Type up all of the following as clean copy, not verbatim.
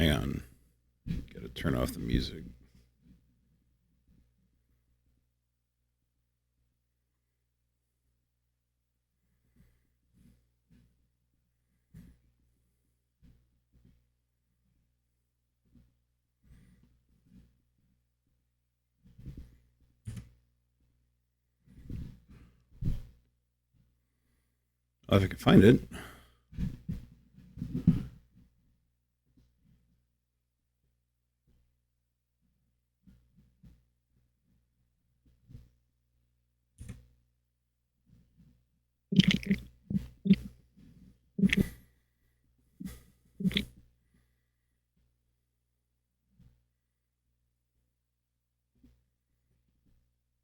Hang on. Gotta turn off the music. Oh, if I can find it.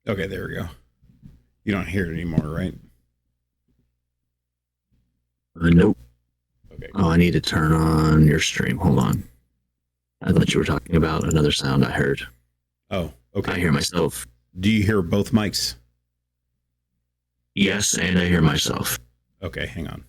Okay, there we go. You don't hear it anymore, right? Nope. Okay. Oh, I need to turn on your stream. Hold on. I thought you were talking about another sound I heard. Oh, okay. I hear myself. Do you hear both mics? Yes, and I hear myself. Okay, hang on.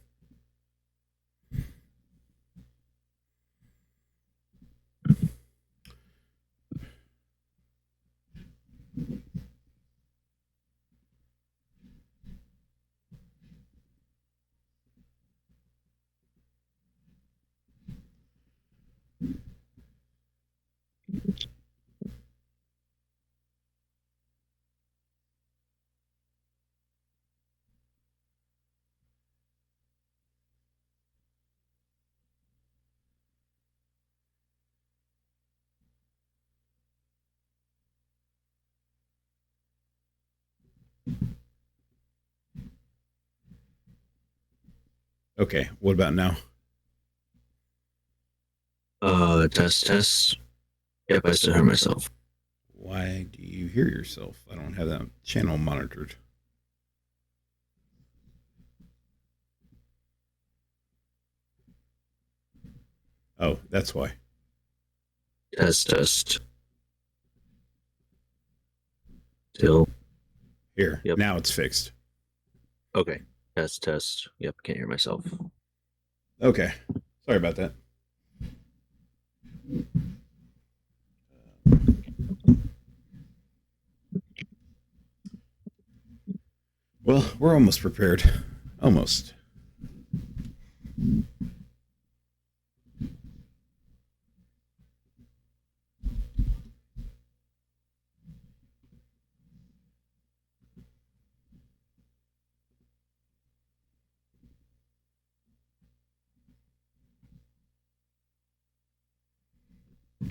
Okay, what about now? Test. Yep, I still hear myself. Why do you hear yourself? I don't have that channel monitored. Oh, that's why. Test. Still. Here, Yep. Now it's fixed. Okay. Test. Yep, can't hear myself. Okay, sorry about that. Well, we're almost prepared. Almost.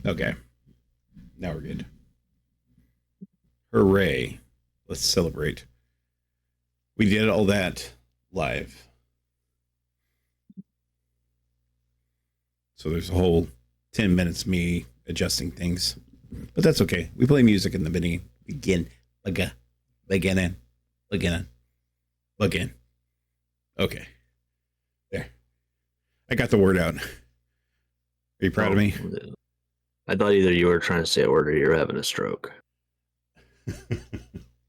Okay. Now we're good. Hooray. Let's celebrate. We did all that live. So there's a whole 10 minutes me adjusting things. But that's okay. We play music in the beginning. Okay. There. I got the word out. Are you proud of me? I thought either you were trying to say a word or you were having a stroke.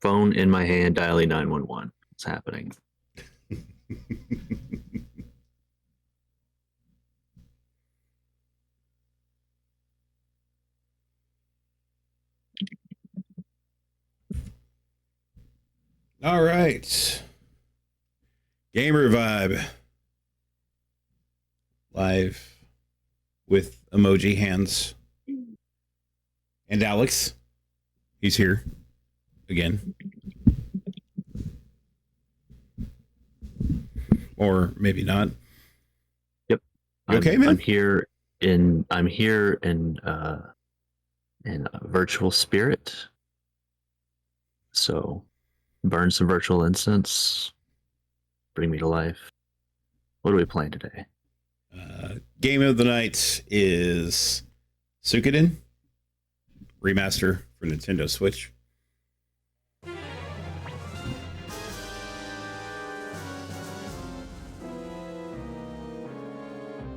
Phone in my hand, dialing 911. What's happening? All right. Game Revibe. Live with emoji hands. And Alex. He's here again. Or maybe not. Yep. Okay, man. I'm here in a virtual spirit. So burn some virtual incense. Bring me to life. What are we playing today? Game of the night is Suikoden remaster for Nintendo Switch.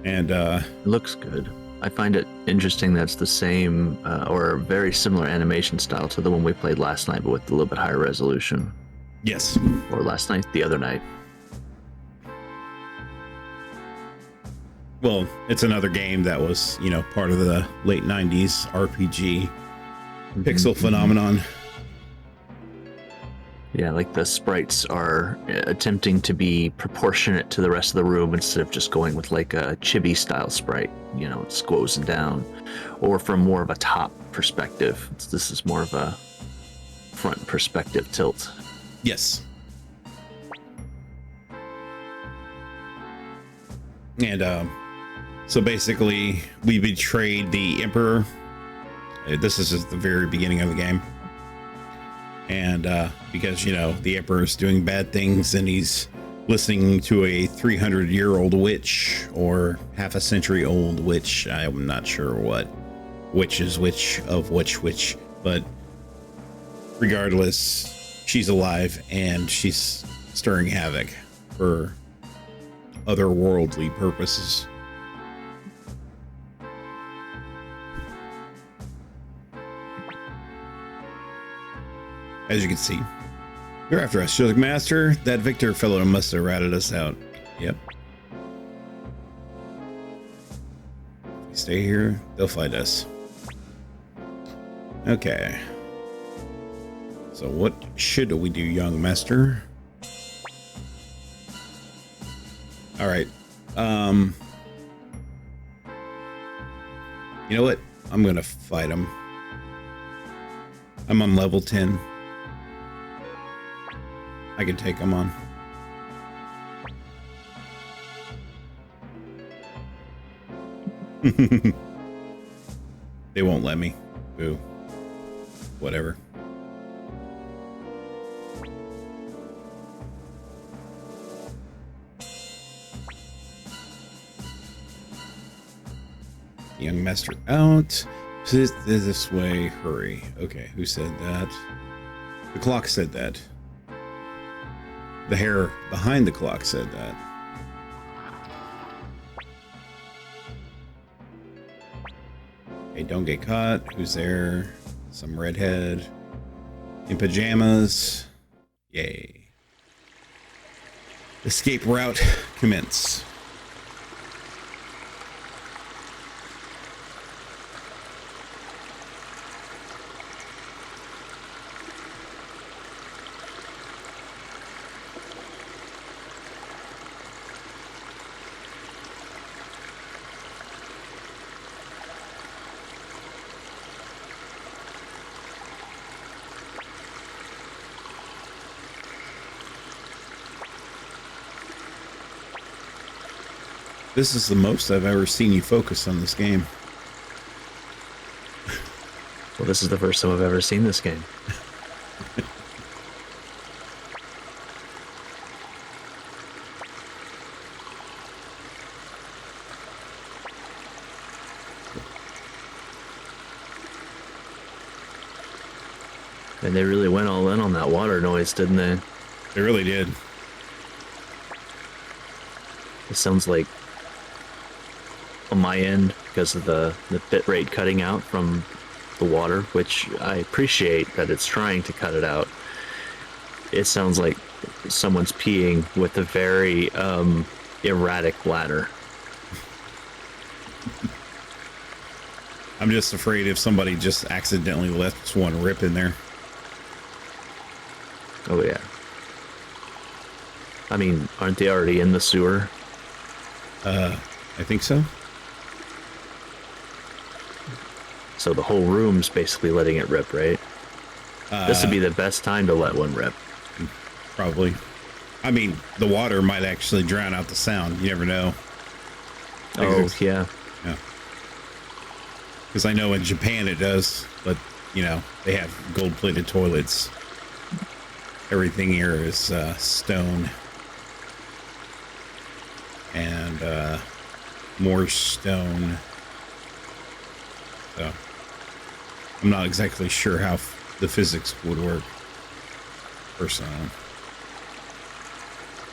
And it looks good. I find it interesting that's the same or very similar animation style to the one we played last night, but with a little bit higher resolution. Yes. Or last night, the other night. Well, it's another game that was, you know, part of the late 90s RPG pixel phenomenon. Yeah, like the sprites are attempting to be proportionate to the rest of the room instead of just going with like a chibi style sprite, you know, it's goes down, or from more of a top perspective. This is more of a front perspective tilt. Yes. And so basically, we betrayed the Emperor. This is just the very beginning of the game. And because, you know, the Emperor's doing bad things and he's listening to a 300-year-old witch or half a century old witch. I'm not sure which is which of which, but regardless, she's alive and she's stirring havoc for otherworldly purposes. As you can see, you're after us, Shilling Master. That Victor fellow must have ratted us out. Yep. If we stay here, they'll fight us. Okay. So what should we do, young master? All right. You know what? I'm gonna fight him. I'm on level 10. I can take him on. They won't let me. Boo. Whatever. Young master out. This way. Hurry. Okay, who said that? The clock said that. The hair behind the clock said that. Hey, don't get caught. Who's there? Some redhead in pajamas. Yay. Escape route commence. This is the most I've ever seen you focus on this game. Well, this is the first time I've ever seen this game. And they really went all in on that water noise, didn't they? They really did. It sounds like, on my end, because of the bit rate cutting out from the water, which I appreciate that it's trying to cut it out. It sounds like someone's peeing with a very erratic bladder. I'm just afraid if somebody just accidentally lets one rip in there. Oh yeah. I mean, aren't they already in the sewer? I think so. So the whole room's basically letting it rip, right? This would be the best time to let one rip. Probably. I mean, the water might actually drown out the sound. You never know. Oh, yeah. Yeah. Because I know in Japan it does, but, you know, they have gold-plated toilets. Everything here is stone. And more stone. So I'm not exactly sure how the physics would work personally,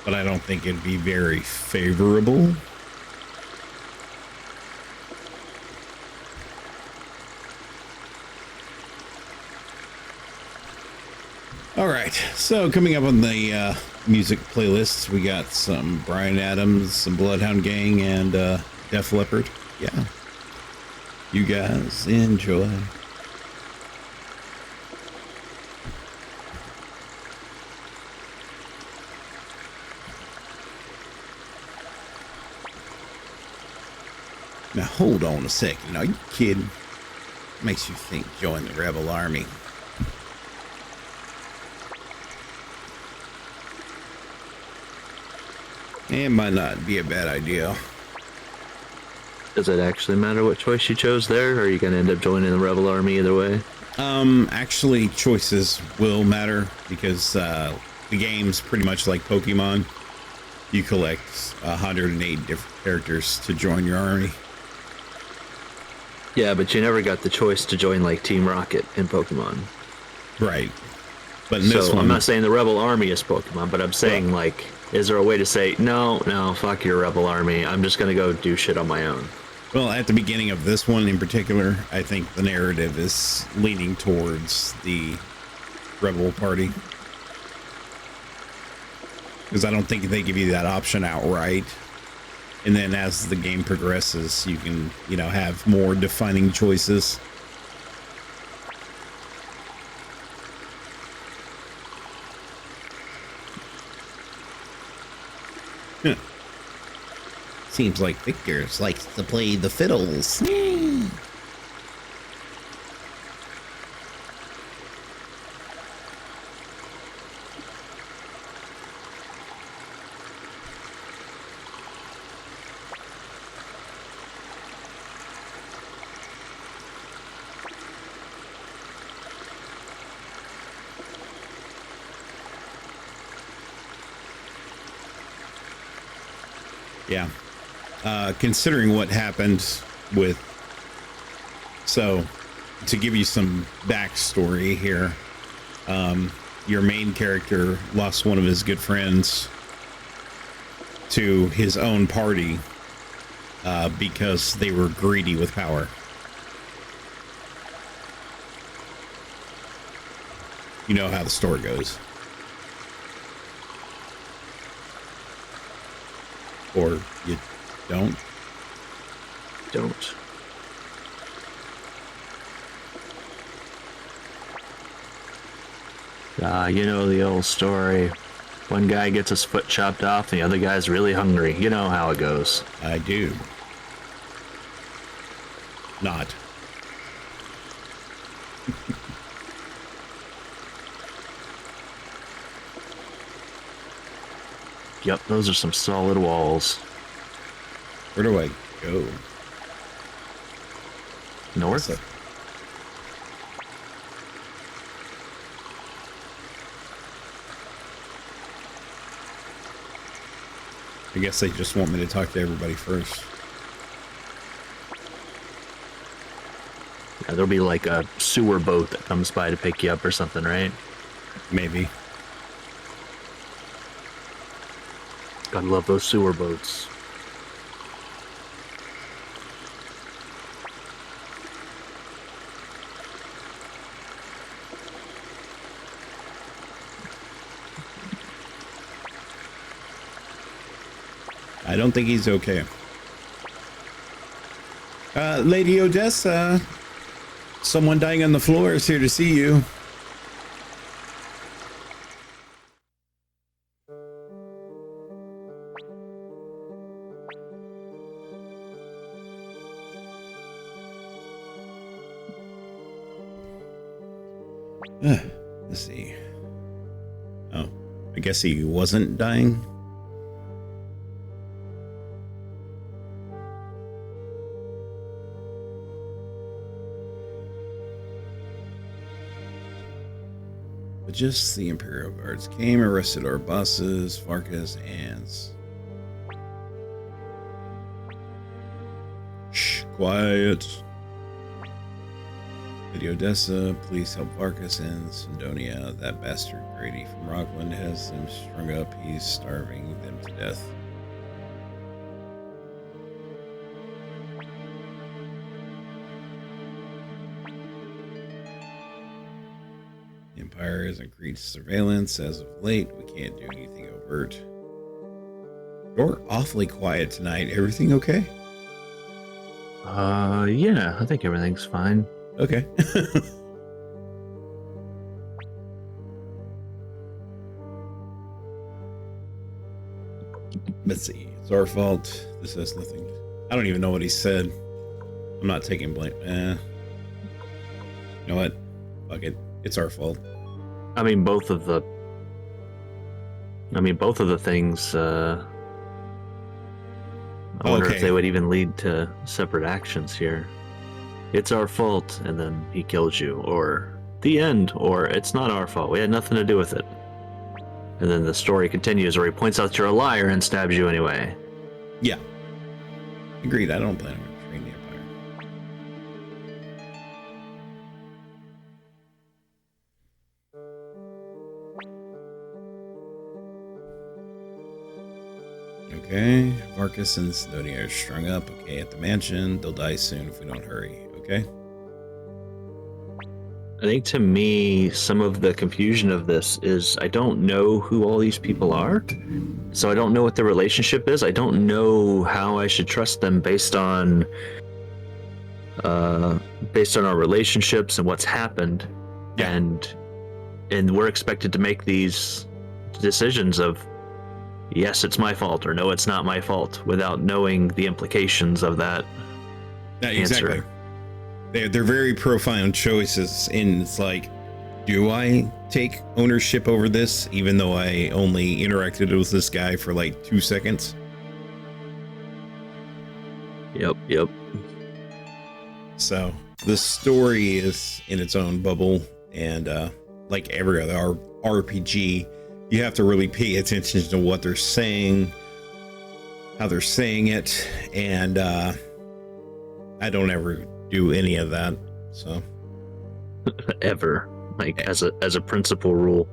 but I don't think it'd be very favorable. All right, so coming up on the music playlists, we got some Bryan Adams, some Bloodhound Gang, and Def Leppard. Yeah. You guys enjoy. Now hold on a second. Are you kidding? Makes you think join the rebel army. It might not be a bad idea. Does it actually matter what choice you chose there, or are you going to end up joining the rebel army either way? Actually, choices will matter because the game's pretty much like Pokemon. You collect 108 different characters to join your army. Yeah, but you never got the choice to join like Team Rocket in Pokemon. Right. But in this one, I'm not saying the rebel army is Pokemon, but I'm saying like, is there a way to say, no, fuck your rebel army, I'm just going to go do shit on my own? Well, at the beginning of this one in particular, I think the narrative is leaning towards the rebel party. Because I don't think they give you that option outright. And then as the game progresses, you can, have more defining choices. Huh. Seems like Victor's likes to play the fiddles. Yeah. Considering what happened so to give you some backstory here, your main character lost one of his good friends to his own party because they were greedy with power. You know how the story goes. Or you don't? Don't. You know the old story. One guy gets his foot chopped off, and the other guy's really hungry. You know how it goes. I do. Not. Yep, those are some solid walls. Where do I go? North? I guess they just want me to talk to everybody first. Yeah, there'll be like a sewer boat that comes by to pick you up or something, right? Maybe. God, love those sewer boats. I don't think he's okay. Lady Odessa, someone dying on the floor is here to see you. Let's see. Oh, I guess he wasn't dying. But just the Imperial Guards came, arrested our bosses, Farkas, and... Shh, quiet. Lady Odessa, please help Farkas and Sidonia. That bastard Grady from Rockland has them strung up. He's starving them to death. The Empire has increased surveillance. As of late, we can't do anything overt. You're awfully quiet tonight. Everything okay? Yeah, I think everything's fine. Okay. Let's see. It's our fault. This has nothing. I don't even know what he said. I'm not taking blame. You know what? Fuck it. It's our fault. I mean, both of the things. I wonder if they would even lead to separate actions here. It's our fault, and then he kills you, or the end, or it's not our fault. We had nothing to do with it. And then the story continues, where he points out you're a liar and stabs you anyway. Yeah. Agreed. I don't plan on betraying the Empire. Okay. Marcus and Sidonia are strung up. Okay, at the mansion. They'll die soon if we don't hurry. Okay. I think to me, some of the confusion of this is I don't know who all these people are. So I don't know what their relationship is. I don't know how I should trust them based on our relationships and what's happened. Yeah. And we're expected to make these decisions of yes, it's my fault, or no, it's not my fault, without knowing the implications of that Exactly. answer. They're very profound choices, and it's like, do I take ownership over this, even though I only interacted with this guy for like 2 seconds? Yep. So the story is in its own bubble, and like every other RPG, you have to really pay attention to what they're saying, how they're saying it, and I don't ever do any of that. So Ever, like as a principal rule.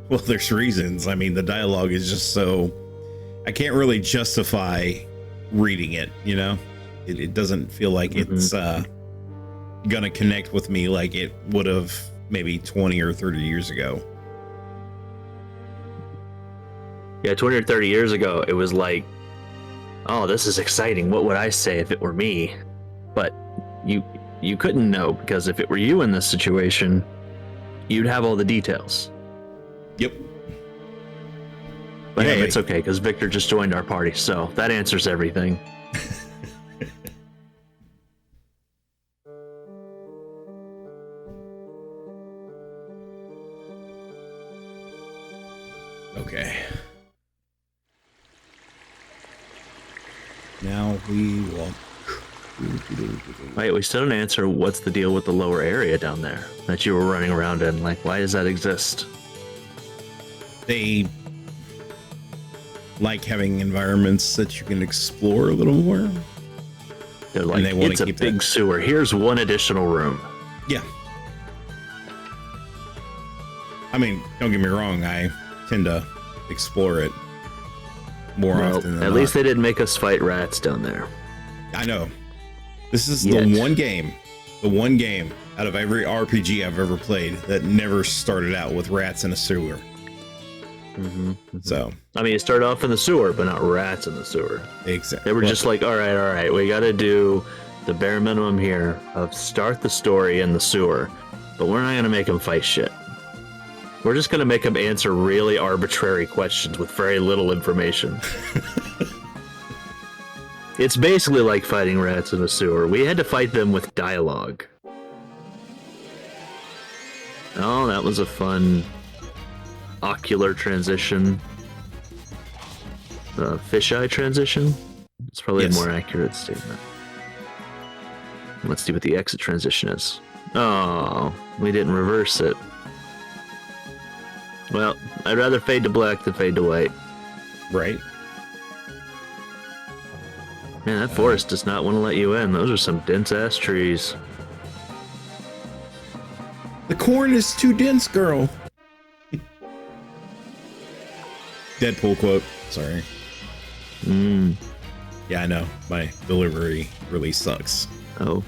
well, there's reasons. I mean, the dialogue is just so, I can't really justify reading it, you know? It doesn't feel like it's gonna connect with me like it would have maybe 20 or 30 years ago. Yeah, 20 or 30 years ago, it was like, oh, this is exciting. What would I say if it were me? But you couldn't know, because if it were you in this situation, you'd have all the details. Yep. But hey, it's okay, because Victor just joined our party, so that answers everything. Okay. Now we walk. Wait, we still didn't answer what's the deal with the lower area down there that you were running around in. Like, why does that exist? They like having environments that you can explore a little more. They're like, it's a big sewer. Here's one additional room. Yeah. I mean, don't get me wrong. I tend to explore it more often than at least they didn't make us fight rats down there. I know. This is the one game out of every RPG I've ever played that never started out with rats in a sewer. So, I mean, it started off in the sewer, but not rats in the sewer. Exactly. They were just like, all right, we got to do the bare minimum here of start the story in the sewer, but we're not going to make them fight shit. We're just going to make them answer really arbitrary questions with very little information. It's basically like fighting rats in a sewer. We had to fight them with dialogue. Oh, that was a fun ocular transition. Fisheye transition? It's probably a more accurate statement. Let's see what the exit transition is. Oh, we didn't reverse it. Well, I'd rather fade to black than fade to white. Right. Man, that forest does not want to let you in. Those are some dense-ass trees. The corn is too dense, girl. Deadpool quote. Sorry. Yeah, I know. My delivery really sucks. Oh.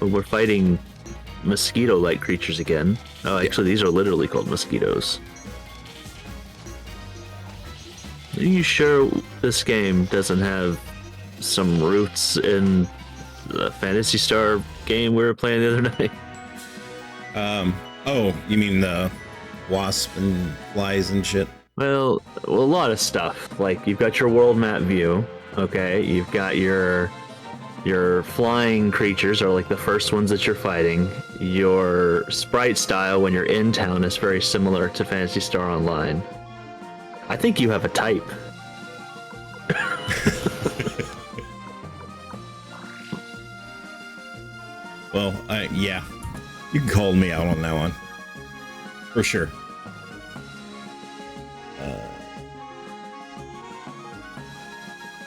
Well, we're fighting mosquito-like creatures again. Oh, actually, these are literally called mosquitoes. Are you sure this game doesn't have some roots in the Phantasy Star game we were playing the other night? Oh, you mean the wasp and flies and shit? Well, a lot of stuff. Like, you've got your world map view, okay? You've got your flying creatures are like the first ones that you're fighting. Your sprite style when you're in town is very similar to Phantasy Star Online. I think you have a type. Well, yeah, you can call me out on that one for sure.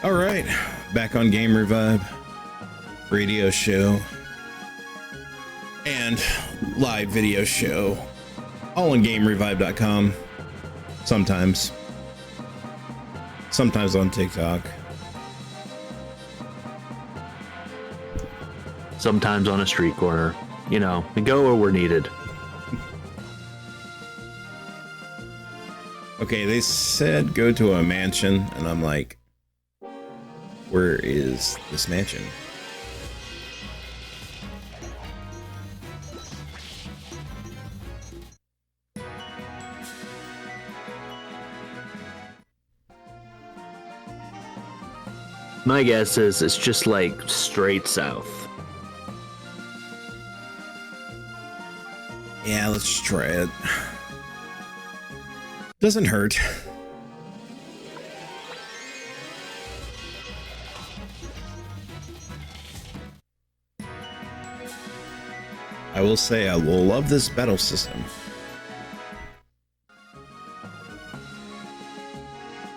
All right, back on Game Revibe radio show and live video show, all on GameRevibe.com. Sometimes on TikTok. Sometimes on a street corner. You know, we go where we're needed. Okay, they said go to a mansion, and I'm like, where is this mansion? My guess is it's just like straight south. Yeah, let's just try it. Doesn't hurt. I will say I will love this battle system.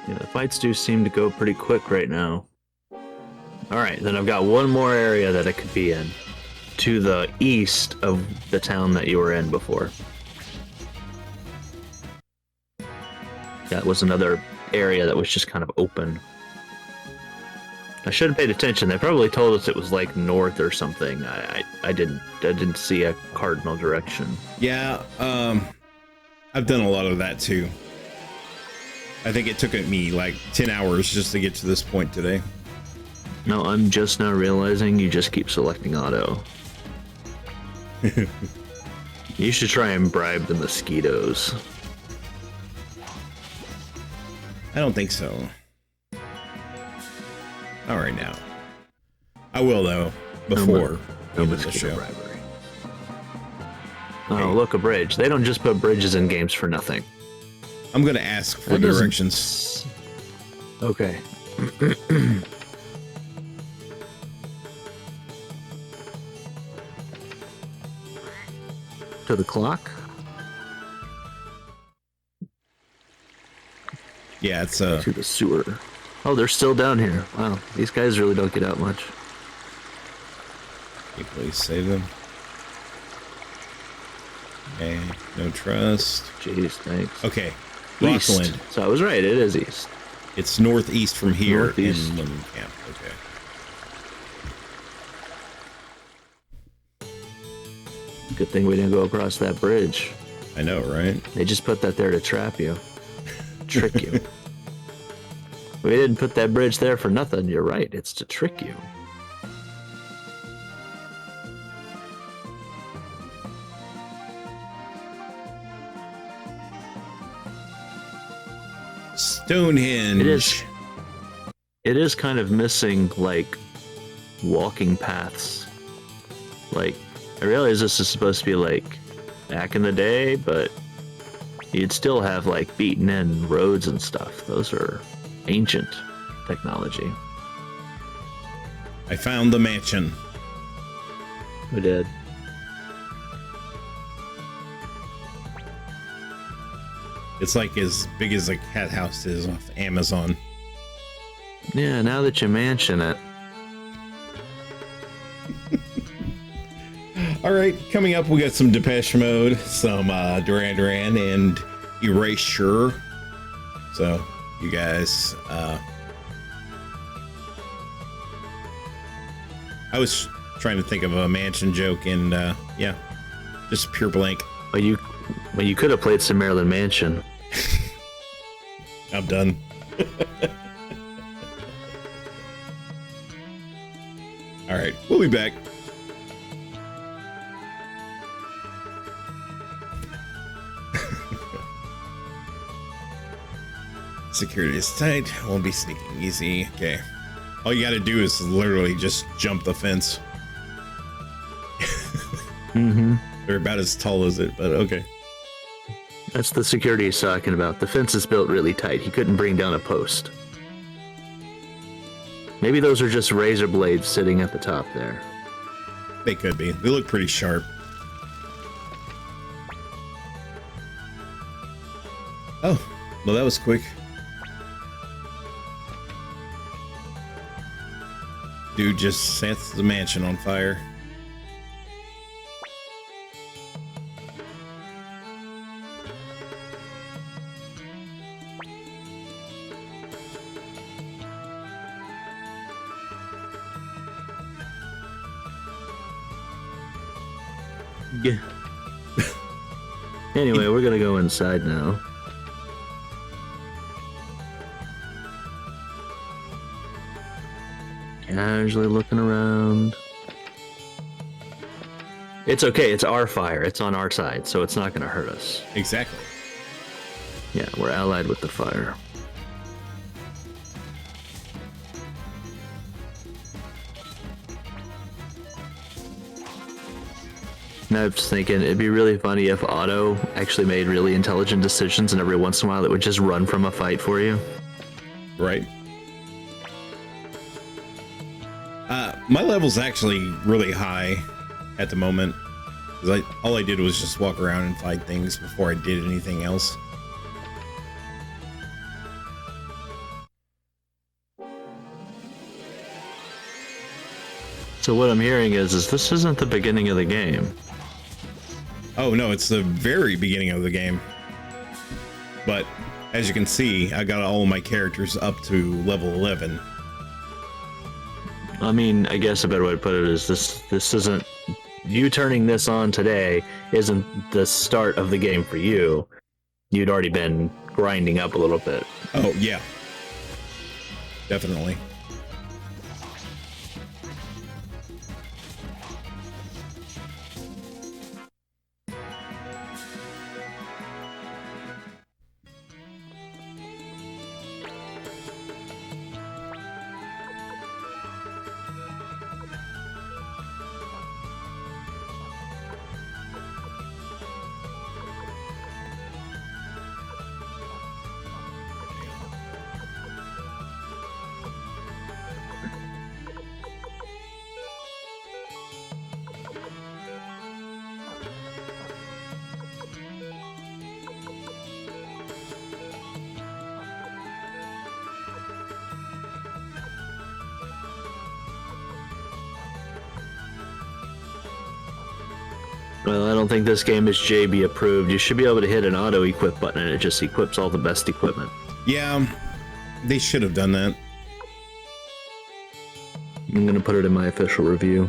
Yeah, the fights do seem to go pretty quick right now. Alright, then I've got one more area that I could be in. To the east of the town that you were in before. That was another area that was just kind of open. I should have paid attention. They probably told us it was like north or something. I didn't see a cardinal direction. Yeah, I've done a lot of that too. I think it took me like 10 hours just to get to this point today. No, I'm just now realizing you just keep selecting auto. You should try and bribe the mosquitoes. I don't think so. All right now. I will though, before no the show. Bribery. Oh, look, a bridge. They don't just put bridges in games for nothing. I'm gonna ask for directions. Okay. To the clock? Yeah, it's To the sewer. Oh, they're still down here. Wow, these guys really don't get out much. Okay, please save them. Okay, no trust. Jeez, thanks. Okay, East. Rockland. So I was right, it is east. It's northeast from here Northeast. in Lemon Camp. Okay. Good thing we didn't go across that bridge. I know, right? They just put that there to trap you. Trick you. We didn't put that bridge there for nothing. You're right. It's to trick you. Stonehenge. It is kind of missing, like, walking paths. Like, I realize this is supposed to be, like, back in the day, but you'd still have, like, beaten in roads and stuff. Those are ancient technology. I found the mansion. We did. It's like as big as a cat house is off Amazon. Yeah, now that you mention it. All right, coming up, we got some Depeche Mode, some Duran Duran, and Erasure. So, you guys, I was trying to think of a mansion joke, and yeah, just pure blank. Well, you could have played some Maryland Mansion. I'm done. All right, we'll be back. Security is tight. Won't be sneaking easy. Okay. All you gotta do is literally just jump the fence. They're about as tall as it, but okay. That's the security he's talking about. The fence is built really tight. He couldn't bring down a post. Maybe those are just razor blades sitting at the top there. They could be. They look pretty sharp. Oh, well, that was quick. Dude just sets the mansion on fire. Yeah. Anyway, we're gonna go inside now. Casually looking around. It's okay, it's our fire. It's on our side, so it's not gonna hurt us. Exactly. Yeah, we're allied with the fire. And I was thinking it'd be really funny if Otto actually made really intelligent decisions and every once in a while it would just run from a fight for you. Right. My level's actually really high at the moment. 'Cause all I did was just walk around and fight things before I did anything else. So what I'm hearing is this isn't the beginning of the game. Oh no, it's the very beginning of the game. But as you can see, I got all of my characters up to level 11. I mean, I guess a better way to put it is this isn't you turning this on today isn't the start of the game for you. You'd already been grinding up a little bit. Oh yeah. Definitely. Well, I don't think this game is JB approved. You should be able to hit an auto equip button and it just equips all the best equipment. Yeah, they should have done that. I'm gonna put it in my official review.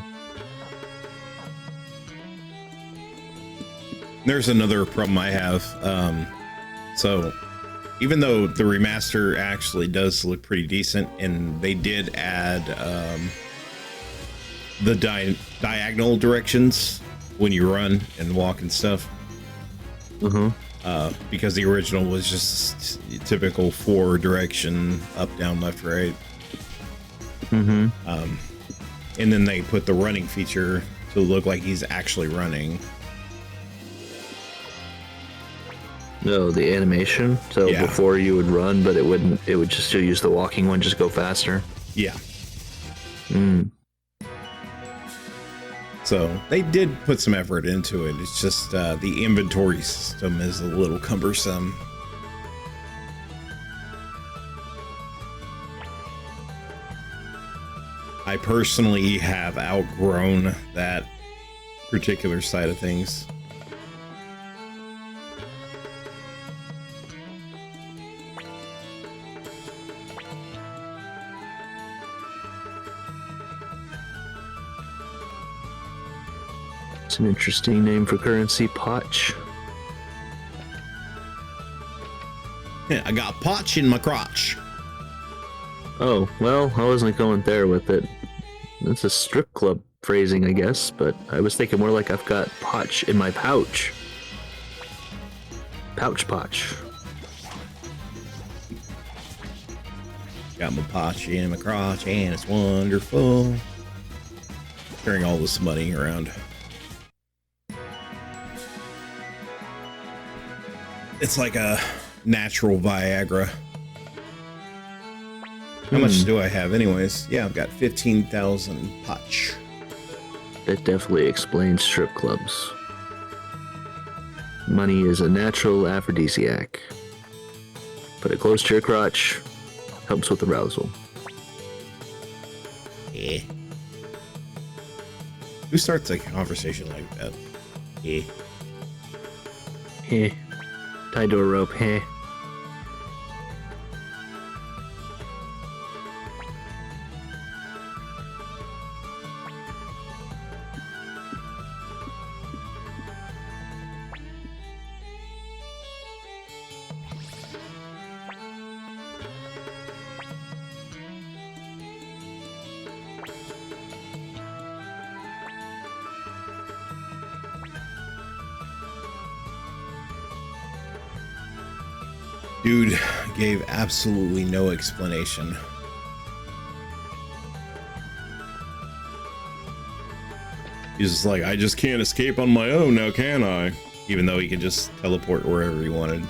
There's another problem I have. So even though the remaster actually does look pretty decent, and they did add the diagonal directions when you run and walk and stuff. Because the original was just typical 4 direction, up, down, left, right. And then they put the running feature to look like he's actually running. No, the animation. So Yeah. before you would run, but it would just still use the walking one, just go faster. Yeah. So they did put some effort into it. It's just the inventory system is a little cumbersome. I personally have outgrown that particular side of things. It's an interesting name for currency, Potch. Yeah, I got potch in my crotch. Oh, well, I wasn't going there with it. That's a strip club phrasing, I guess, but I was thinking more like I've got potch in my pouch. Pouch potch. Got my potch in my crotch and it's wonderful. Carrying all this money around. It's like a natural Viagra. How much do I have anyways? Yeah, I've got 15,000 potch. That definitely explains strip clubs. Money is a natural aphrodisiac. Put it close to your crotch. Helps with arousal. Yeah. Who starts a conversation like that? Yeah. Heh. Tied to a rope, heh. Dude gave absolutely no explanation. He's just like, I just can't escape on my own now, can I? Even though he could just teleport wherever he wanted.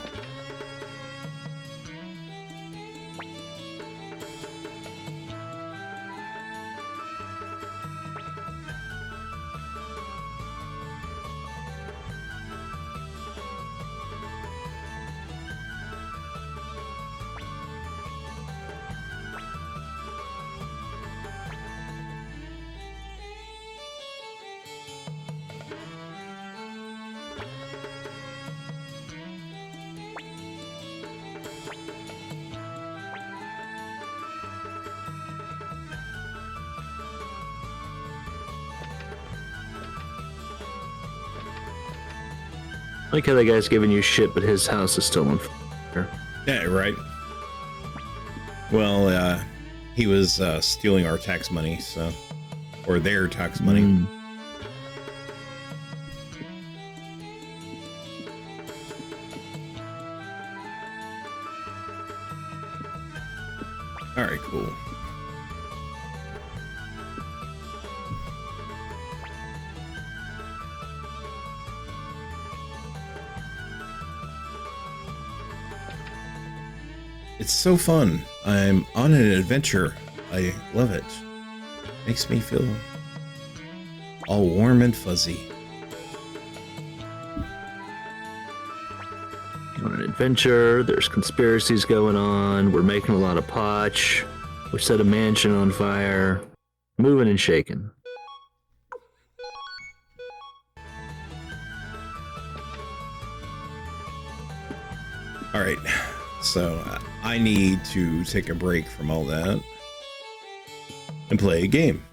I like how that guy's giving you shit, but his house is still on fire. Yeah, right. Well, he was stealing our tax money, so, or their tax money. All right, cool. It's so fun. I'm on an adventure. I love it. Makes me feel all warm and fuzzy. On an adventure, there's conspiracies going on, we're making a lot of potch, we set a mansion on fire, moving and shaking. All right, so I need to take a break from all that and play a game.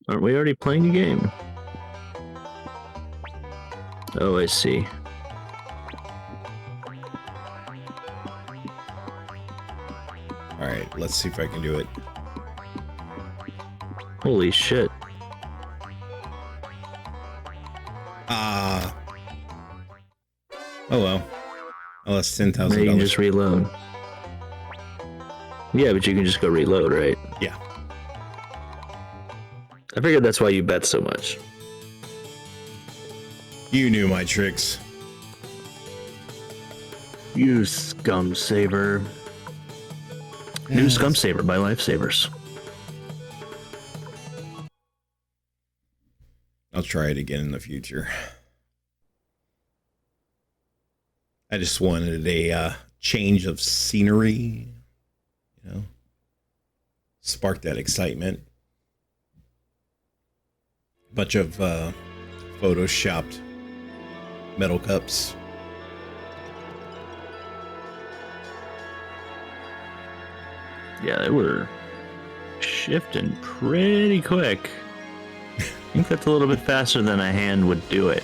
Aren't we already playing a game? Oh, I see. All right, let's see if I can do it. Holy shit. Oh well. Oh, that's Now you can $10,000. just reload. Yeah, but you can just go reload, right? Yeah. I figured that's why you bet so much. You knew my tricks. You scum saver. New Scum Saver by Lifesavers. I'll try it again in the future. I just wanted a change of scenery, you know, spark that excitement. Bunch of photoshopped metal cups. Yeah, they were shifting pretty quick. I think that's a little bit faster than a hand would do it.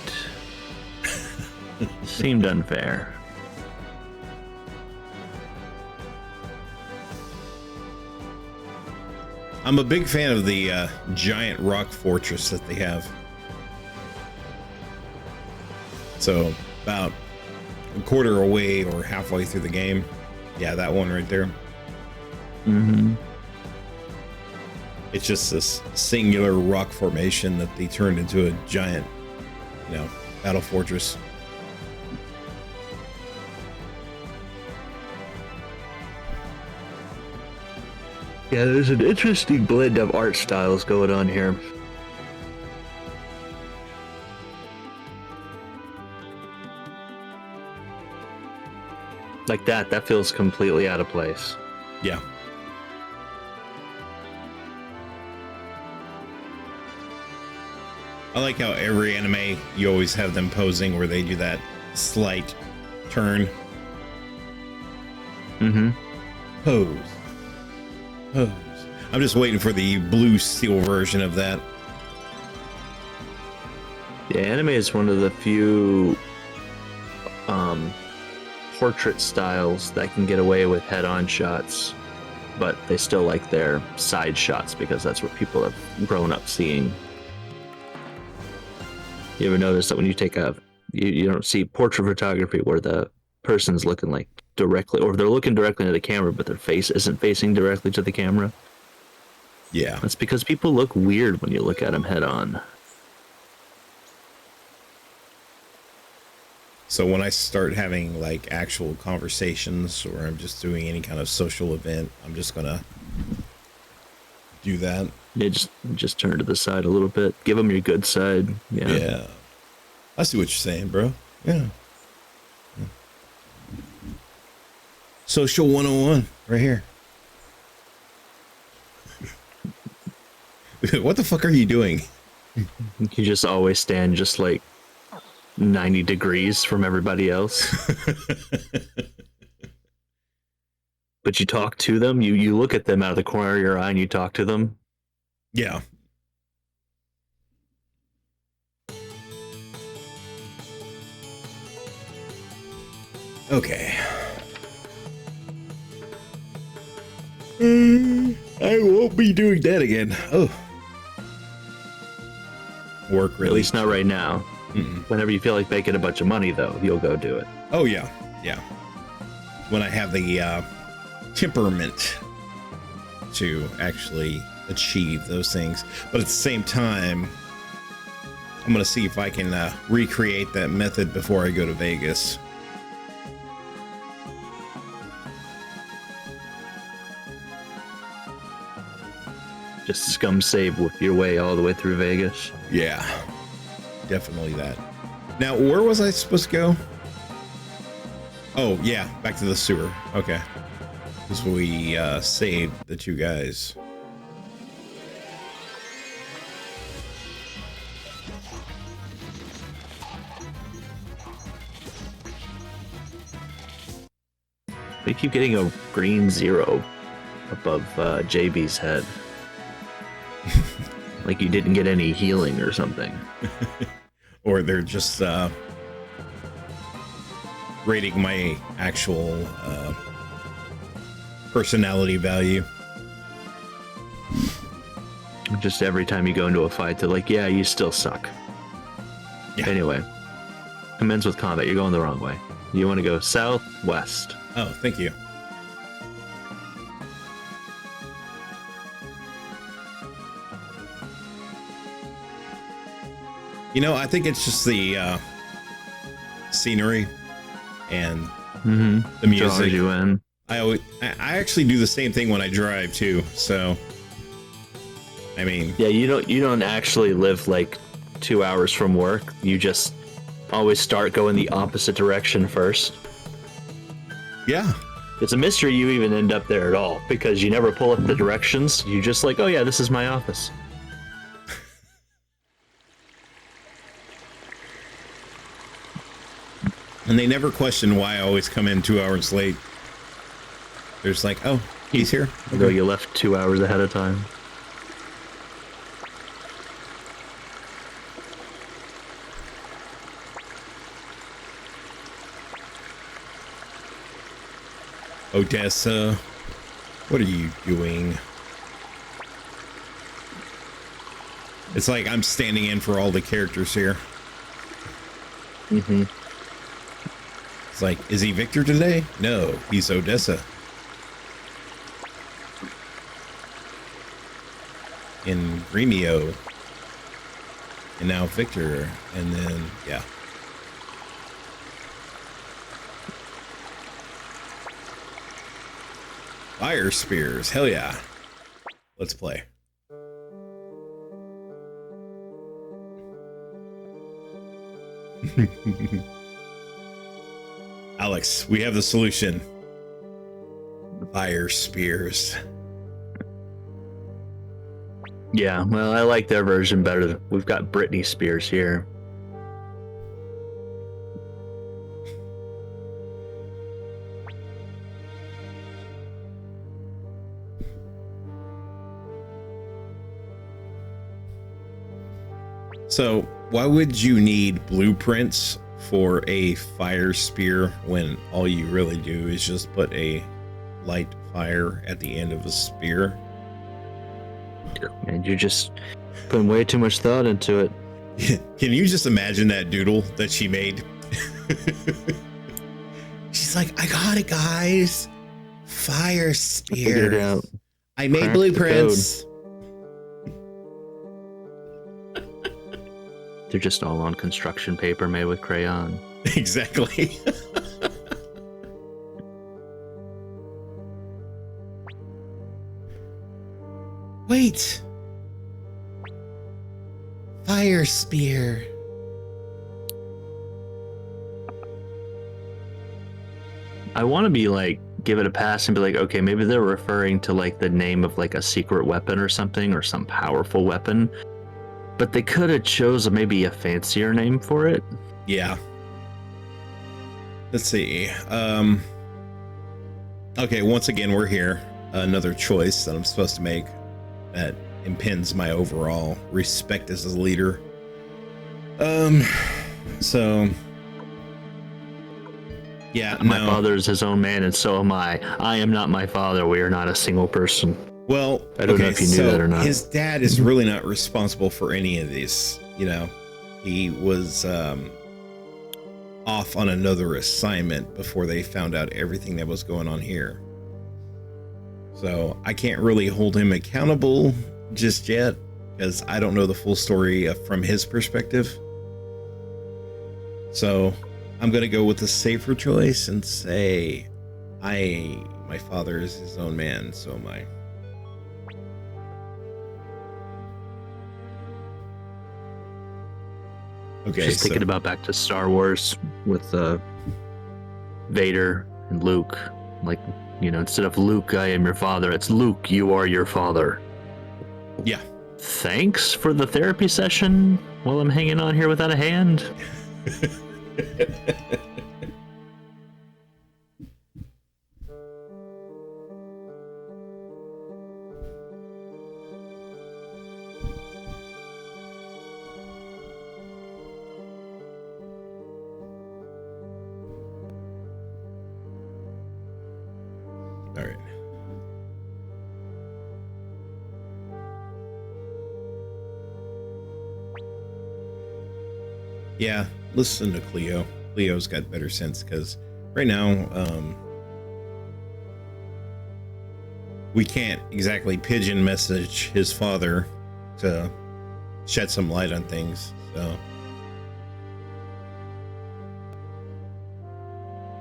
Seemed unfair. I'm a big fan of the giant rock fortress that they have. So about a quarter away or halfway through the game. Yeah, that one right there. Mm-hmm. It's just this singular rock formation that they turned into a giant, battle fortress. Yeah, there's an interesting blend of art styles going on here. Like that feels completely out of place. Yeah. I like how every anime, you always have them posing where they do that slight turn. Mm-hmm. Pose. I'm just waiting for the blue steel version of that. Yeah, anime is one of the few portrait styles that can get away with head-on shots, but they still like their side shots because that's what people have grown up seeing. You ever notice that when you take you don't see portrait photography where the person's looking like directly, or they're looking directly into the camera, but their face isn't facing directly to the camera? Yeah. That's because people look weird when you look at them head on. So when I start having like actual conversations or I'm just doing any kind of social event, I'm just gonna do that. Yeah, just turn to the side a little bit. Give them your good side. Yeah. I see what you're saying, bro. Yeah. Social 101 right here. What the fuck are you doing? You just always stand just like 90 degrees from everybody else. But you talk to them, you look at them out of the corner of your eye and you talk to them. Yeah. Okay. I won't be doing that again. Oh. Work really. At least not right now. Mm-mm. Whenever you feel like making a bunch of money, though, you'll go do it. Oh, yeah. Yeah. When I have the temperament to actually achieve those things. But at the same time, I'm going to see if I can recreate that method before I go to Vegas. Just scum save your way all the way through Vegas. Yeah, definitely that. Now, where was I supposed to go? Oh, yeah, back to the sewer. Okay. This is where we saved the two guys. We keep getting a green 0 above JB's head. Like you didn't get any healing or something. Or they're just rating my actual personality value. Just every time you go into a fight, they're like, yeah, you still suck. Yeah. Anyway, commence with combat. You're going the wrong way. You want to go south, west. Oh, thank you. You know, I think it's just the scenery and the music. Draws you in. I actually do the same thing when I drive too. So, I mean, Yeah, you don't actually live like 2 hours from work. You just always start going the opposite direction first. yeah, It's a mystery you even end up there at all because you never pull up the directions. You just like, oh yeah, this is my office. and they never question why I always come in 2 hours late. They're just like, oh, he's here. Although you left 2 hours ahead of time. Odessa, what are you doing? It's like I'm standing in for all the characters here. Mm-hmm. It's like, is he Victor today? No, he's Odessa. And Gremio. And now Victor. And then, yeah. Fire spears. Hell yeah. Let's play. Alex, we have the solution. Fire spears. Yeah, well, I like their version better. We've got Britney Spears here. So, why would you need blueprints for a fire spear when all you really do is just put a light fire at the end of a spear? And you're just putting way too much thought into it. Can you just imagine that doodle that she made? She's like, I got it, guys. Fire spear. Figured it out. I made Cracked blueprints. They're just all on construction paper made with crayon. Exactly. Wait. Fire spear. I want to be like, give it a pass and be like, okay, maybe they're referring to like the name of like a secret weapon or something, or some powerful weapon. But they could have chose maybe a fancier name for it. Yeah. Let's see. Okay, once again, we're here. Another choice that I'm supposed to make that impinges my overall respect as a leader. So yeah, my father is his own man, and so am I. I am not my father. We are not a single person. Well, I don't know if you knew that or not. His dad is really not responsible for any of these. You know, he was off on another assignment before they found out everything that was going on here. So I can't really hold him accountable just yet, because I don't know the full story from his perspective. So I'm going to go with the safer choice and say my father is his own man, so am I. Okay, Just thinking about back to Star Wars with Vader and Luke. Like, you know, instead of Luke, I am your father, it's Luke, you are your father. Yeah. Thanks for the therapy session while I'm hanging on here without a hand. All right. Yeah, listen to Cleo. Cleo's got better sense, because right now, we can't exactly pigeon message his father to shed some light on things. So,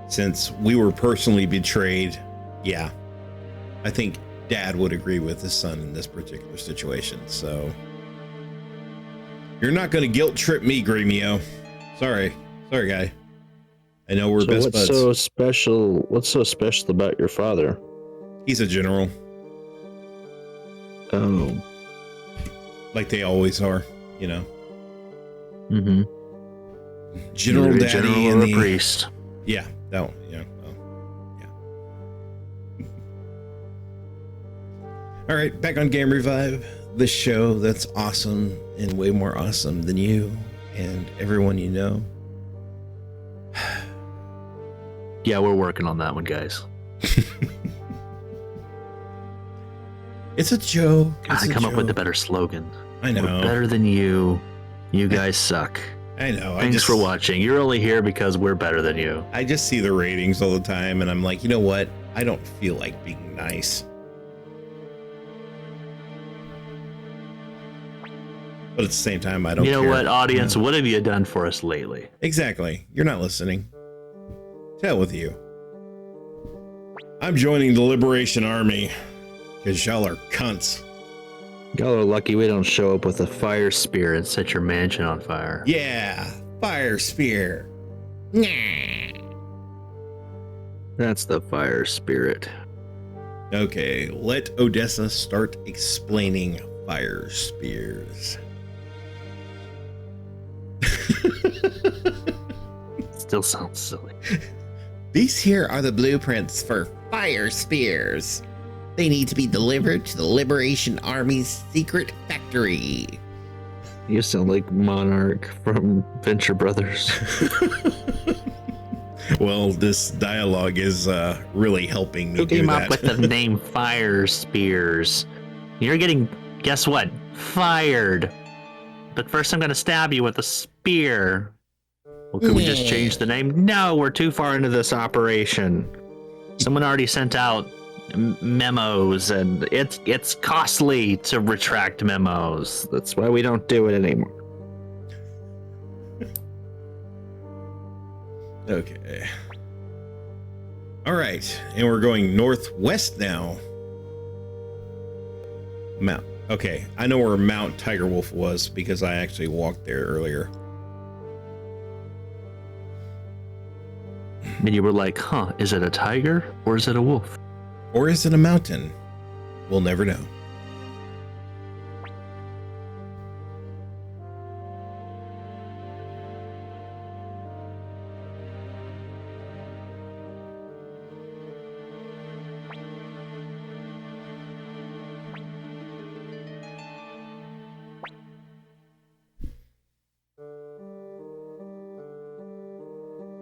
since we were personally betrayed, yeah, I think Dad would agree with his son in this particular situation. So, you're not going to guilt trip me, Gremio. Sorry, guy. I know we're best buds. What's so special about your father? He's a general. Oh. Like they always are, you know. Mm-hmm. General Daddy general and or a priest. Yeah, that one. Yeah. Yeah. All right, back on Game Revive, the show that's awesome and way more awesome than you and everyone you know. Yeah, we're working on that one, guys. It's a joke. Gotta come up with a better slogan. I know. We're better than you. You guys suck. I know. Thanks for watching. You're only here because we're better than you. I just see the ratings all the time, and I'm like, you know what? I don't feel like being nice. But at the same time, I don't care. You know what, audience? What have you done for us lately? Exactly. You're not listening. To hell with you. I'm joining the Liberation Army because y'all are cunts. Y'all are lucky we don't show up with a fire spear and set your mansion on fire. Yeah, fire spear. That's the fire spirit. Okay, let Odessa start explaining fire spears. Still sounds silly. These here are the blueprints for fire spears. They need to be delivered to the Liberation Army's secret factory. You sound like Monarch from Venture Brothers. Well, this dialogue is really helping me Who do came that. up with the name Fire Spears? You're getting, guess what? Fired. But first I'm going to stab you with a spear. Well, could we just change the name? No, we're too far into this operation. Someone already sent out memos, and it's costly to retract memos. That's why we don't do it anymore. Okay. All right, and we're going northwest now. Okay, I know where Mount Tiger Wolf was because I actually walked there earlier. And you were like, huh, is it a tiger or is it a wolf? Or is it a mountain? We'll never know.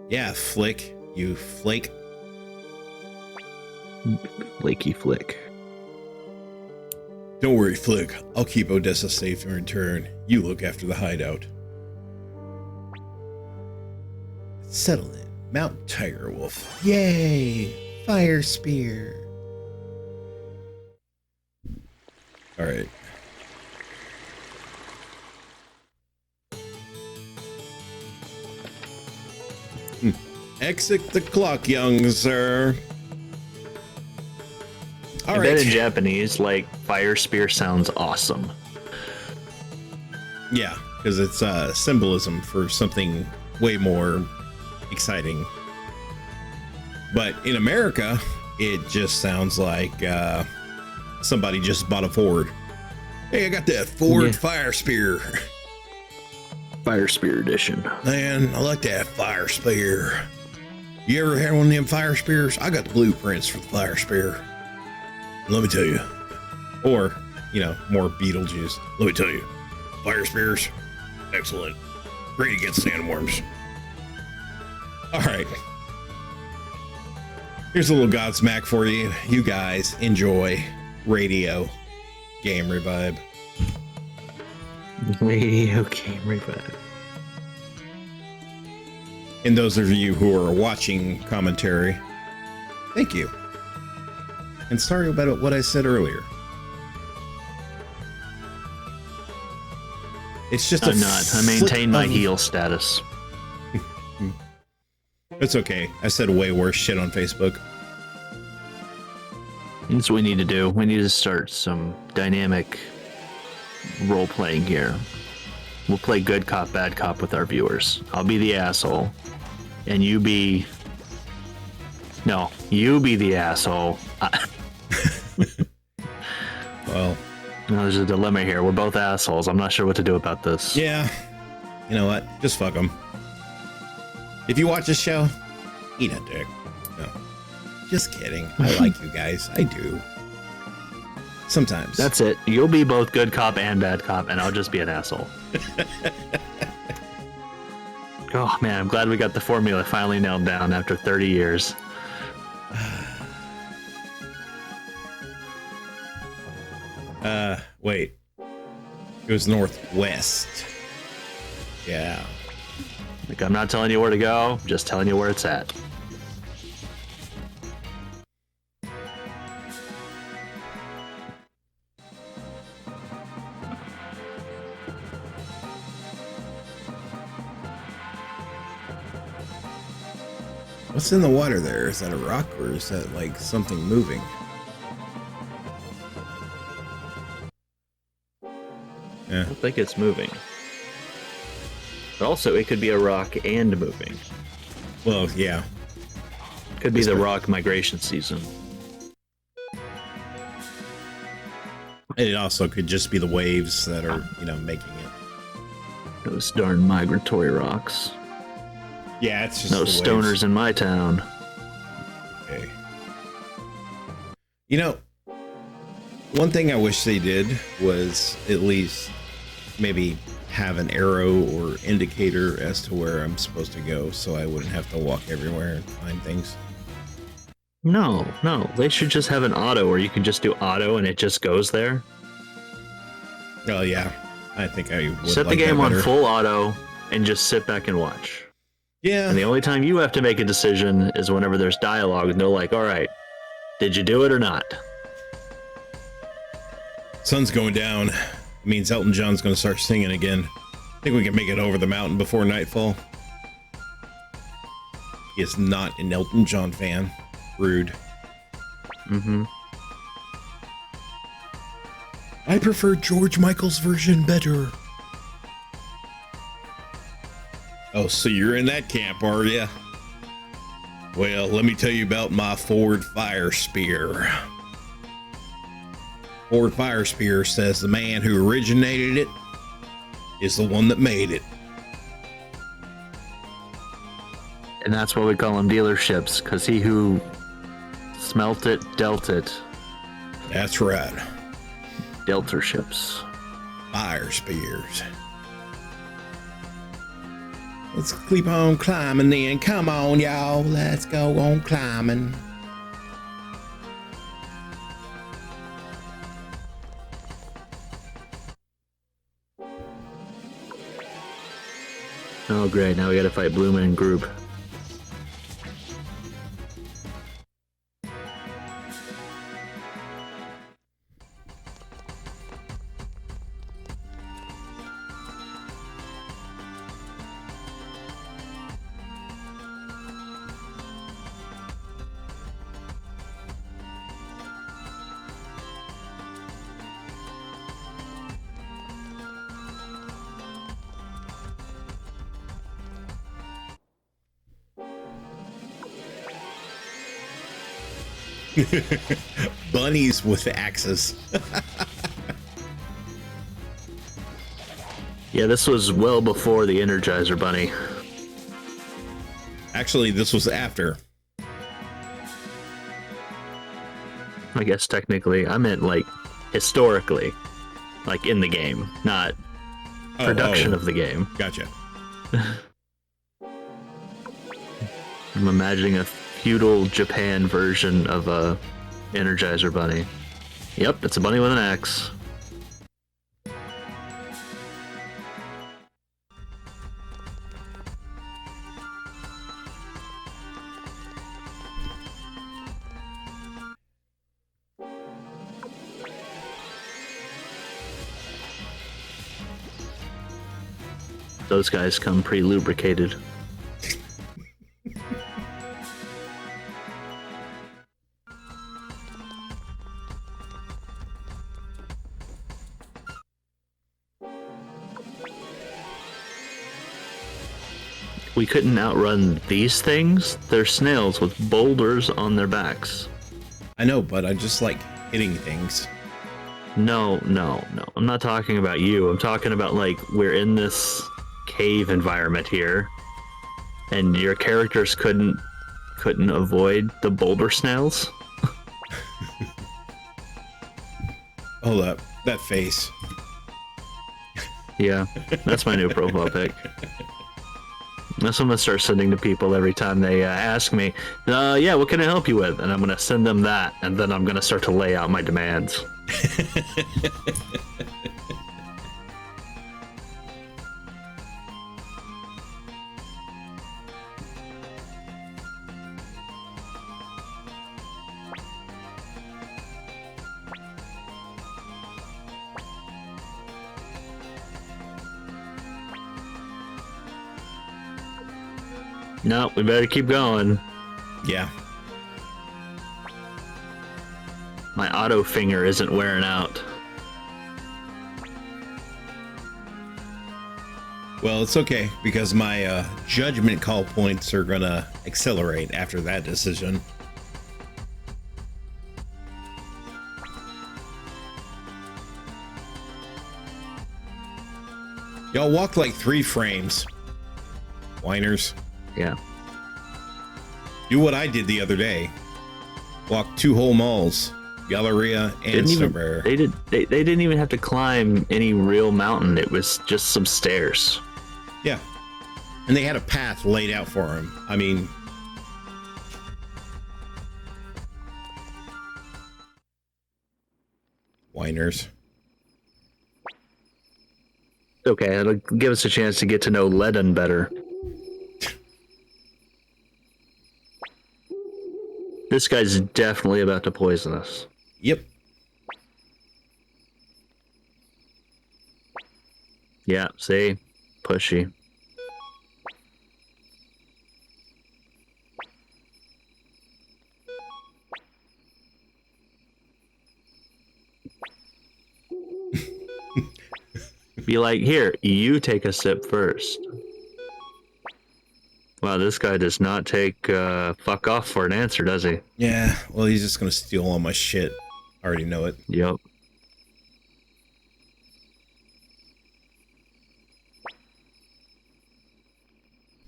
Yeah, Flick, you flake. Flaky Flick. Don't worry, Flick. I'll keep Odessa safe in return. You look after the hideout. Settle in. Mount Tiger Wolf. Yay! Fire spear. All right. Exit the clock, young sir. All I right. bet in Japanese, like, fire spear sounds awesome. Yeah, because it's symbolism for something way more exciting. But in America, it just sounds like somebody just bought a Ford. Hey, I got that Ford Fire Spear. Fire spear edition. Man, I like that Fire Spear. You ever had one of them Fire Spears? I got the blueprints for the Fire Spear. Let me tell you. Or, you know, more Beetlejuice. Let me tell you. Fire Spears, excellent. Great against sandworms. All right. Here's a little Godsmack for you. You guys enjoy radio game Revibe. Radio game Revive. And those of you who are watching commentary, thank you. And sorry about what I said earlier. It's just I'm not. I maintain my heel status. It's okay. I said way worse shit on Facebook. That's what we need to do. We need to start some dynamic role playing here. We'll play good cop, bad cop with our viewers. I'll be the asshole, and you be... No, you be the asshole. Well, no, there's a dilemma here. We're both assholes. I'm not sure what to do about this. yeah. You know what? Just fuck them. If you watch this show, eat a dick. No. Just kidding. I like you guys. I do. Sometimes. That's it. You'll be both good cop and bad cop, and I'll just be an asshole. Oh, man, I'm glad we got the formula finally nailed down after 30 years. Wait. It was northwest. Yeah. Like, I'm not telling you where to go, just telling you where it's at. What's in the water there? Is that a rock or is that like something moving? Yeah. I don't think it's moving. But also, it could be a rock and moving. Well, yeah. Could be the rock migration season. And it also could just be the waves that are, making it. Those darn migratory rocks. Yeah, it's just no stoners in my town. Okay. One thing I wish they did was at least maybe have an arrow or indicator as to where I'm supposed to go so I wouldn't have to walk everywhere and find things. No. They should just have an auto where you can just do auto and it just goes there. Oh, yeah. I think I would set like the game that on better. full auto and just sit back and watch. Yeah. And the only time you have to make a decision is whenever there's dialogue and they're like, all right, did you do it or not? Sun's going down. It means Elton John's going to start singing again. I think we can make it over the mountain before nightfall. He is not an Elton John fan. Rude. Mm-hmm. I prefer George Michael's version better. Oh, so you're in that camp, are ya? Well, let me tell you about my Ford Fire Spear. Ford Fire Spear says the man who originated it is the one that made it. And that's why we call them dealerships, because he who smelt it, dealt it. That's right. Delterships. Fire Spears. Let's keep on climbing then. Come on, y'all. Let's go on climbing. Oh, great. Now we gotta fight Blue Man Group. Bunnies with axes. Yeah, this was well before the Energizer Bunny. Actually, this was after. I guess technically, I meant like historically, like in the game, not production of the game. Gotcha. I'm imagining a feudal Japan version of a Energizer Bunny. Yep, it's a bunny with an axe. Those guys come pre-lubricated. We couldn't outrun these things. They're snails with boulders on their backs. I know, but I just like hitting things. No. I'm not talking about you. I'm talking about like we're in this cave environment here, and your characters couldn't avoid the boulder snails. Hold up, that face. Yeah, that's my new profile pic. That's what I'm gonna start sending to people every time they ask me, yeah, what can I help you with? And I'm gonna send them that, and then I'm gonna start to lay out my demands. No, we better keep going. Yeah. My auto finger isn't wearing out. Well, it's okay because my judgment call points are gonna accelerate after that decision. Y'all walked like 3 frames. Whiners. Yeah. Do what I did the other day. Walk 2 whole malls. Galleria and Somewhere. They didn't even have to climb any real mountain. It was just some stairs. Yeah. And they had a path laid out for him. I mean, whiners. Okay, it'll give us a chance to get to know Ledden better. This guy's definitely about to poison us. Yep. Yeah, see? Pushy. Be like, here, you take a sip first. Wow, this guy does not take fuck off for an answer, does he? Yeah, well, he's just gonna steal all my shit. I already know it. Yep.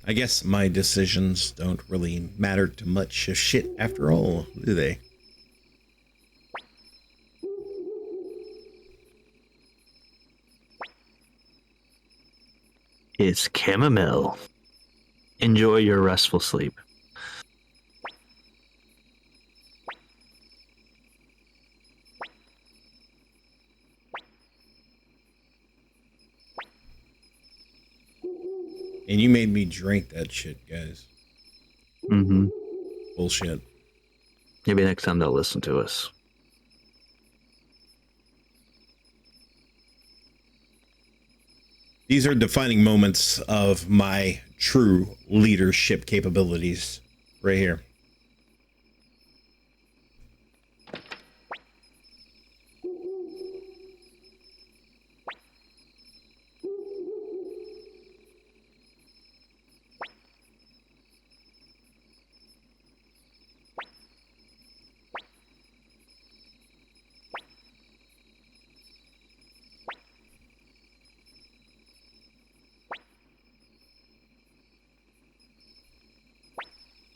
I guess my decisions don't really matter too much of shit after all, do they? It's chamomile. Enjoy your restful sleep. And you made me drink that shit, guys. Mm-hmm. Bullshit. Maybe next time they'll listen to us. These are defining moments of my true leadership capabilities right here.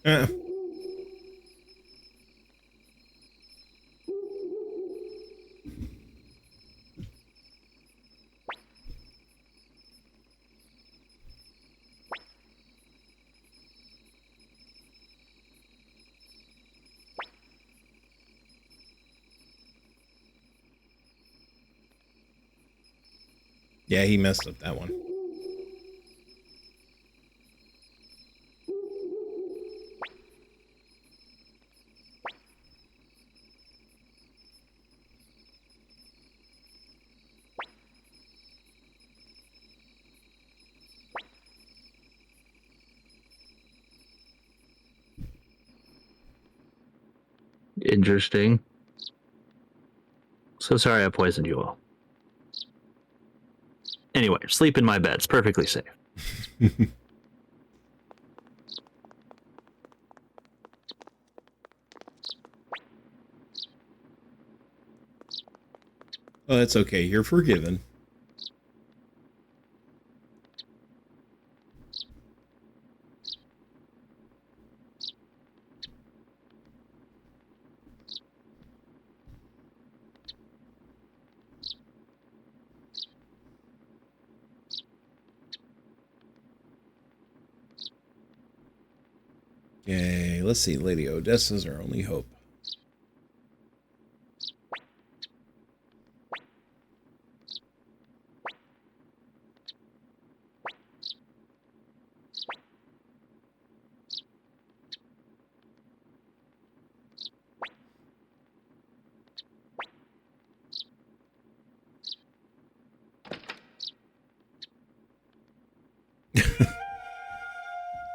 Uh. Yeah, he messed up that one. Interesting. So sorry I poisoned you all. Anyway, sleep in my bed. It's perfectly safe. Oh, that's okay. You're forgiven. Yay, let's see. Lady Odessa's our only hope.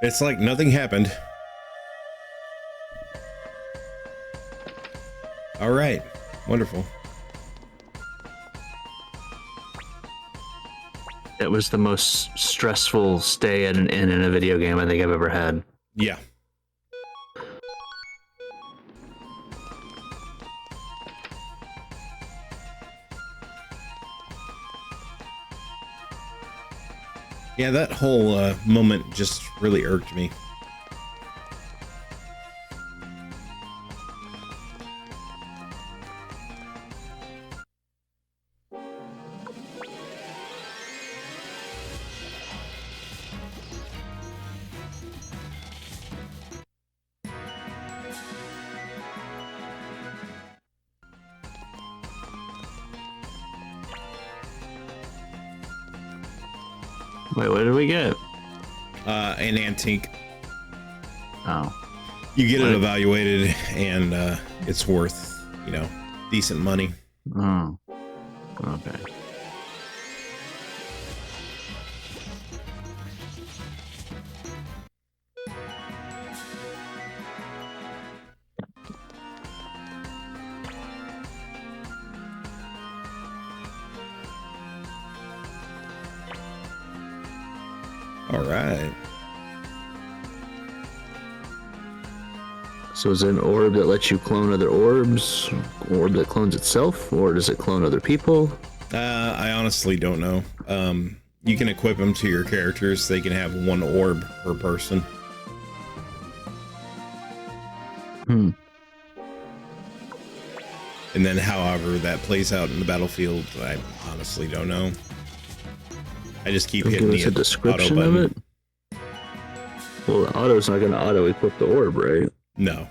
It's like nothing happened. All right. Wonderful. It was the most stressful stay at an inn in a video game I think I've ever had. Yeah. Yeah, that whole moment just really irked me. Wait, what did we get? An antique. Oh. You get it evaluated, and it's worth, decent money. Oh. Okay. All right. So is it an orb that lets you clone other orbs? Orb that clones itself? Or does it clone other people? I honestly don't know. You can equip them to your characters. They can have one orb per person. Hmm. And then however that plays out in the battlefield, I honestly don't know. I just keep hitting Give us a the description auto of button. it? Well, the auto's not going to auto-equip the orb, right? No.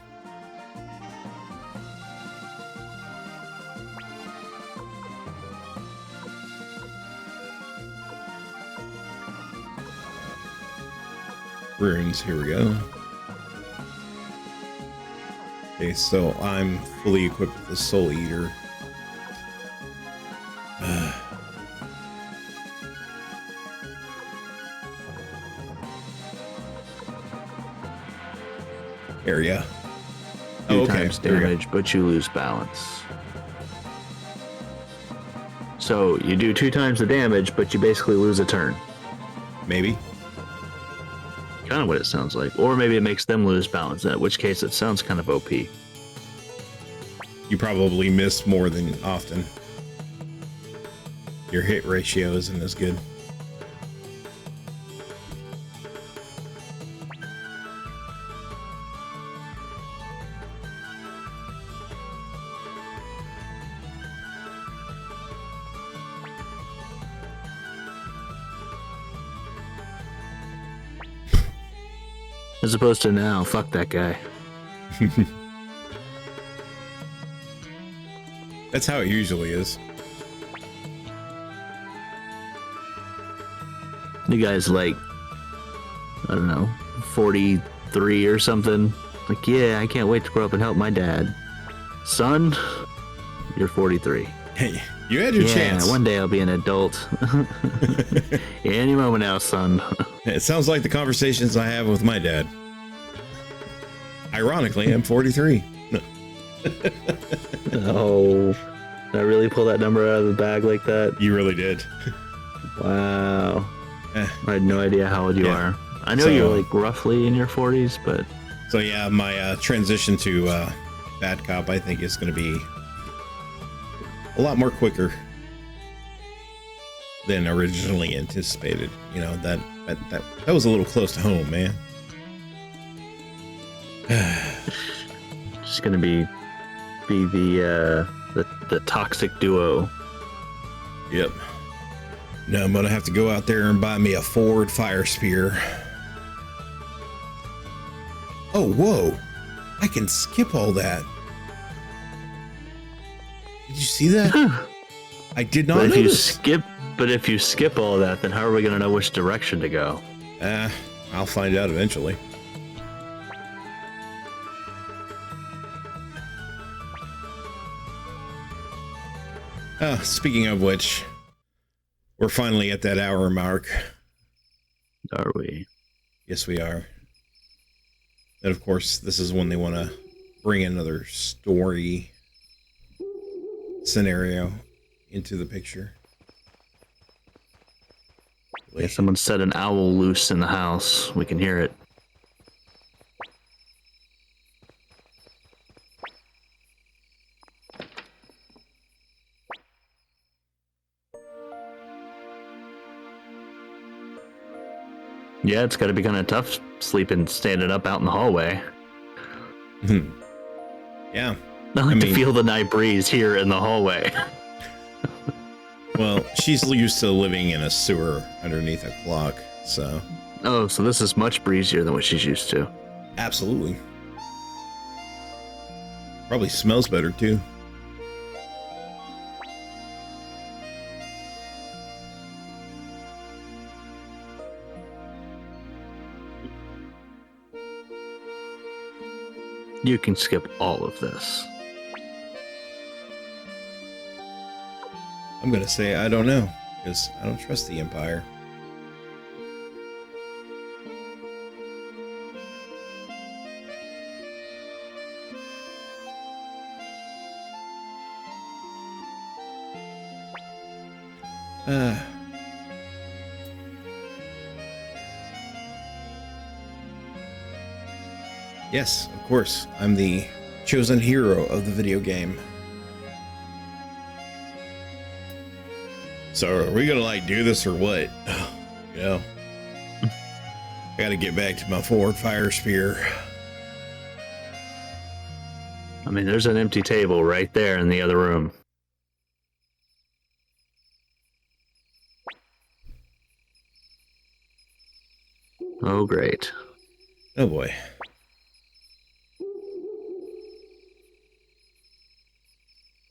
Runes, here we go. Okay, so I'm fully equipped with the Soul Eater. Area. Two Oh, okay. times There we go. damage, but you lose balance. So you do 2 times the damage, but you basically lose a turn. Maybe. Kind of what it sounds like. Or maybe it makes them lose balance, in which case it sounds kind of OP. You probably miss more than often. Your hit ratio isn't as good. As opposed to now, fuck that guy. That's how it usually is. The guy's like, I don't know, 43 or something. Like, yeah, I can't wait to grow up and help my dad. Son, you're 43. Hey, you had your chance. One day I'll be an adult. Any moment now, son. It sounds like the conversations I have with my dad. Ironically, I'm 43. Oh, did I really pull that number out of the bag like that? You really did. Wow. I had no idea how old you are. I know you're like roughly in your 40s, but... So yeah, my transition to Bad Cop, I think, is going to be a lot more quicker than originally anticipated. You know, that was a little close to home, man. Just gonna be the toxic duo. Yep. Now I'm gonna have to go out there and buy me a forward fire spear. Oh, whoa! I can skip all that. Did you see that? I did not notice. But if you skip all that, then how are we gonna know which direction to go? I'll find out eventually. Speaking of which, we're finally at that hour mark. Are we? Yes, we are. And of course, this is when they want to bring another story scenario into the picture. Yeah, someone set an owl loose in the house. We can hear it. Yeah, it's got to be kind of tough sleeping, standing up out in the hallway. Yeah. I like to feel the night breeze here in the hallway. Well, she's used to living in a sewer underneath a clock, so. Oh, so this is much breezier than what she's used to. Absolutely. Probably smells better, too. You can skip all of this. I'm going to say I don't know, because I don't trust the Empire. Yes, of course. I'm the chosen hero of the video game. So are we gonna like do this or what? You know, I gotta get back to my forward fire spear. I mean, there's an empty table right there in the other room. Oh, great. Oh boy.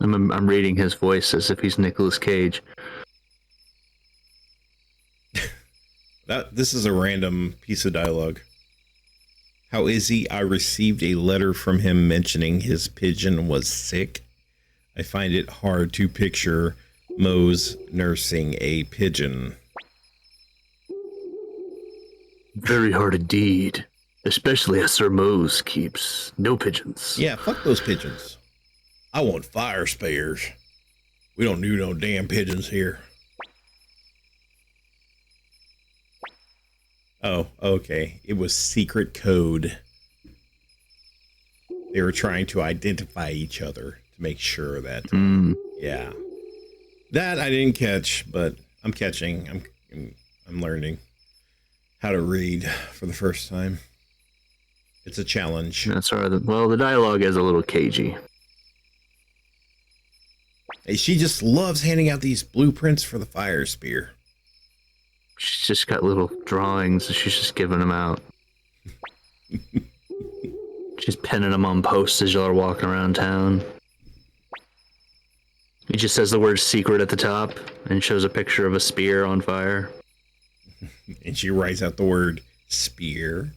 I'm reading his voice as if he's Nicolas Cage. This is a random piece of dialogue. How is he? I received a letter from him mentioning his pigeon was sick. I find it hard to picture Mose nursing a pigeon. Very hard indeed. Especially as Sir Mose keeps no pigeons. Yeah, fuck those pigeons. I want fire spares. We don't do no damn pigeons here. Oh, okay. It was secret code. They were trying to identify each other to make sure that, yeah. That I didn't catch, but I'm catching. I'm learning how to read for the first time. It's a challenge. That's right. Well, the dialogue is a little cagey. Hey, she just loves handing out these blueprints for the fire spear. She's just got little drawings. She's just giving them out. She's pinning them on posts as y'all are walking around town. He just says the word secret at the top and shows a picture of a spear on fire. And she writes out the word spear,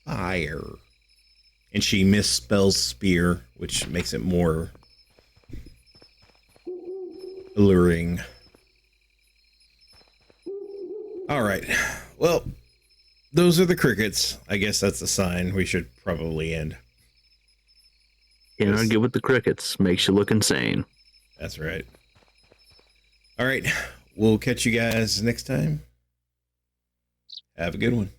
fire. And she misspells spear, which makes it more alluring. All right. Well, those are the crickets. I guess that's a sign we should probably end. Can't argue with the crickets. Makes you look insane. That's right. All right. We'll catch you guys next time. Have a good one.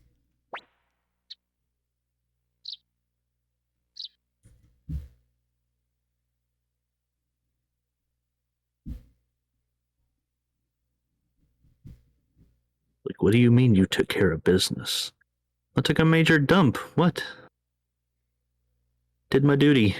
Like, what do you mean you took care of business? I took a major dump. What? Did my duty.